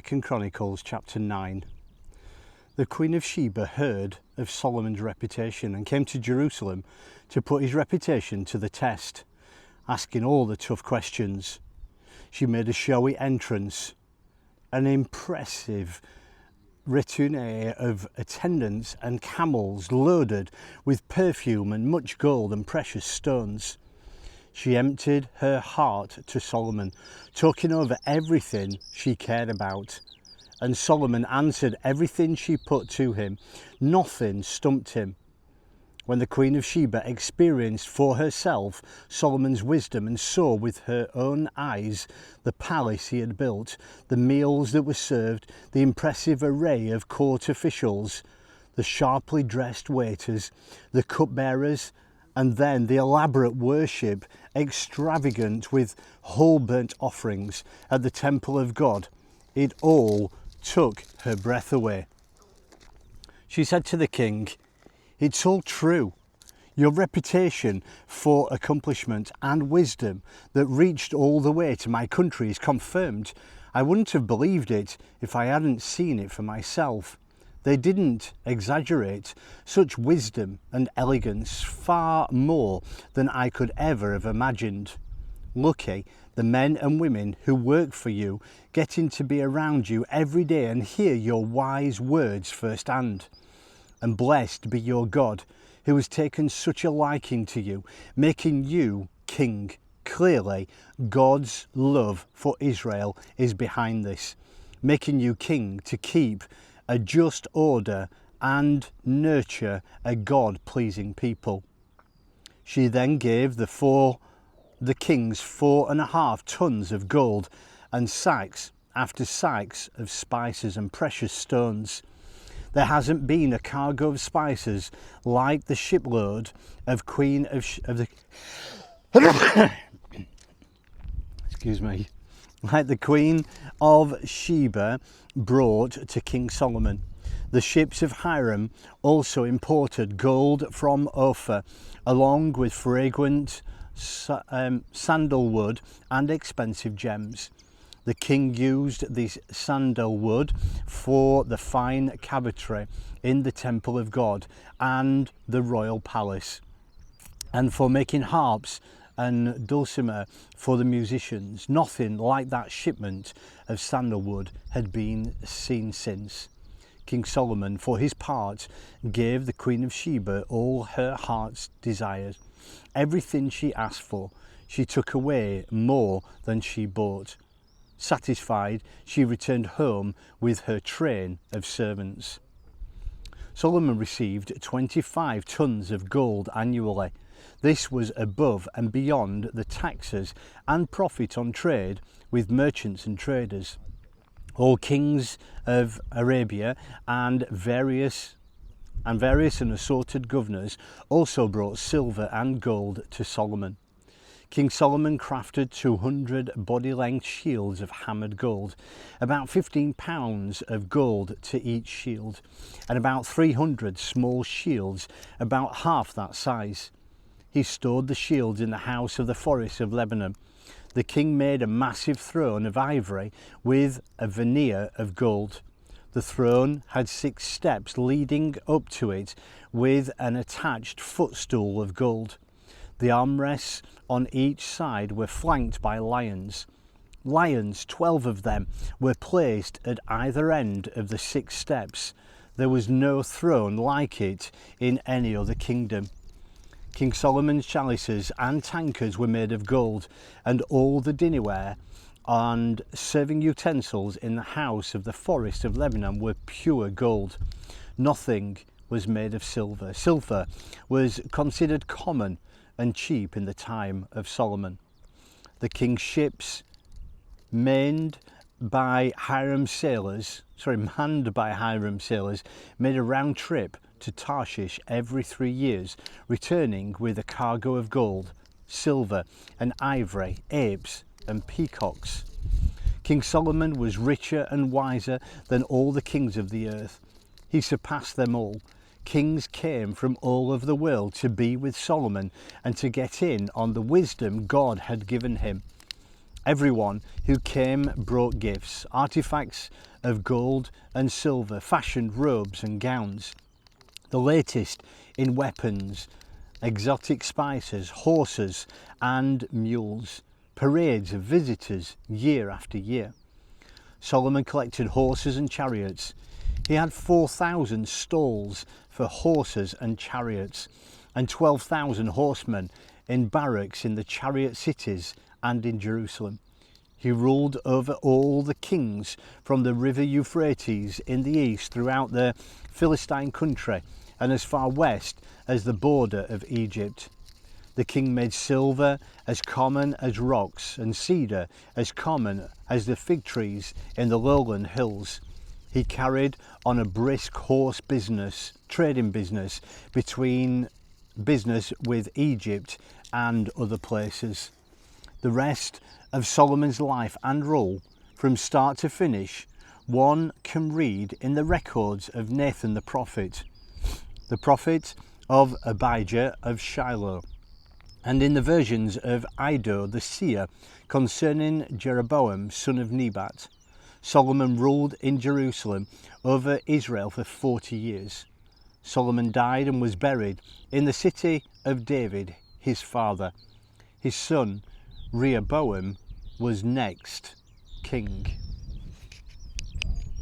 2 Chronicles chapter 9. The Queen of Sheba heard of Solomon's reputation and came to Jerusalem to put his reputation to the test, asking all the tough questions. She made a showy entrance, an impressive retinue of attendants and camels loaded with perfume and much gold and precious stones. She emptied her heart to Solomon, talking over everything she cared about. And Solomon answered everything she put to him. Nothing stumped him. When the Queen of Sheba experienced for herself Solomon's wisdom and saw with her own eyes the palace he had built, the meals that were served, the impressive array of court officials, the sharply dressed waiters, the cupbearers, and then the elaborate worship, extravagant with whole burnt offerings at the temple of God, it all took her breath away. She said to the king, "It's all true. Your reputation for accomplishment and wisdom that reached all the way to my country is confirmed. I wouldn't have believed it if I hadn't seen it for myself. They didn't exaggerate such wisdom and elegance, far more than I could ever have imagined. Lucky the men and women who work for you, getting to be around you every day and hear your wise words firsthand. And blessed be your God, who has taken such a liking to you, making you king. Clearly, God's love for Israel is behind this, making you king to keep a just order and nurture a God-pleasing people." She then gave the kings 4.5 tons of gold and sacks after sacks of spices and precious stones. There hasn't been a cargo of spices like the shipload of like the Queen of Sheba brought to King Solomon. The ships of Hiram also imported gold from Ophir, along with fragrant sandalwood and expensive gems. The king used this sandalwood for the fine cavitry in the temple of God and the royal palace, and for making harps and dulcimer for the musicians. Nothing like that shipment of sandalwood had been seen since. King Solomon, for his part, gave the Queen of Sheba all her heart's desires. Everything she asked for, she took away more than she bought. Satisfied, she returned home with her train of servants. Solomon received 25 tons of gold annually. This was above and beyond the taxes and profit on trade with merchants and traders. All kings of Arabia and various and assorted governors also brought silver and gold to Solomon. King Solomon crafted 200 body-length shields of hammered gold, about 15 pounds of gold to each shield, and about 300 small shields about half that size. He stored the shields in the house of the forest of Lebanon. The king made a massive throne of ivory with a veneer of gold. The throne had 6 steps leading up to it with an attached footstool of gold. The armrests on each side were flanked by lions. Lions, 12 of them, were placed at either end of the 6 steps. There was no throne like it in any other kingdom. King Solomon's chalices and tankards were made of gold, and all the dinnerware and serving utensils in the house of the forest of Lebanon were pure gold. Nothing was made of silver. Silver was considered common and cheap in the time of Solomon. The king's ships, manned by Hiram sailors, made a round trip to Tarshish every 3 years, returning with a cargo of gold, silver and ivory, apes and peacocks. King Solomon was richer and wiser than all the kings of the earth. He surpassed them all. Kings came from all over the world to be with Solomon and to get in on the wisdom God had given him. Everyone who came brought gifts, artifacts of gold and silver, fashioned robes and gowns, the latest in weapons, exotic spices, horses and mules, parades of visitors year after year. Solomon collected horses and chariots. He had 4,000 stalls for horses and chariots, and 12,000 horsemen in barracks in the chariot cities and in Jerusalem. He ruled over all the kings from the river Euphrates in the east throughout the Philistine country and as far west as the border of Egypt. The king made silver as common as rocks and cedar as common as the fig trees in the lowland hills. He carried on a brisk horse business, trading business with Egypt and other places. The rest of Solomon's life and rule, from start to finish, one can read in the records of Nathan the prophet of Abijah of Shiloh, and in the versions of Iddo the seer concerning Jeroboam son of Nebat. Solomon ruled in Jerusalem over Israel for 40 years. Solomon died and was buried in the city of David, his father. His son Rehoboam was next king.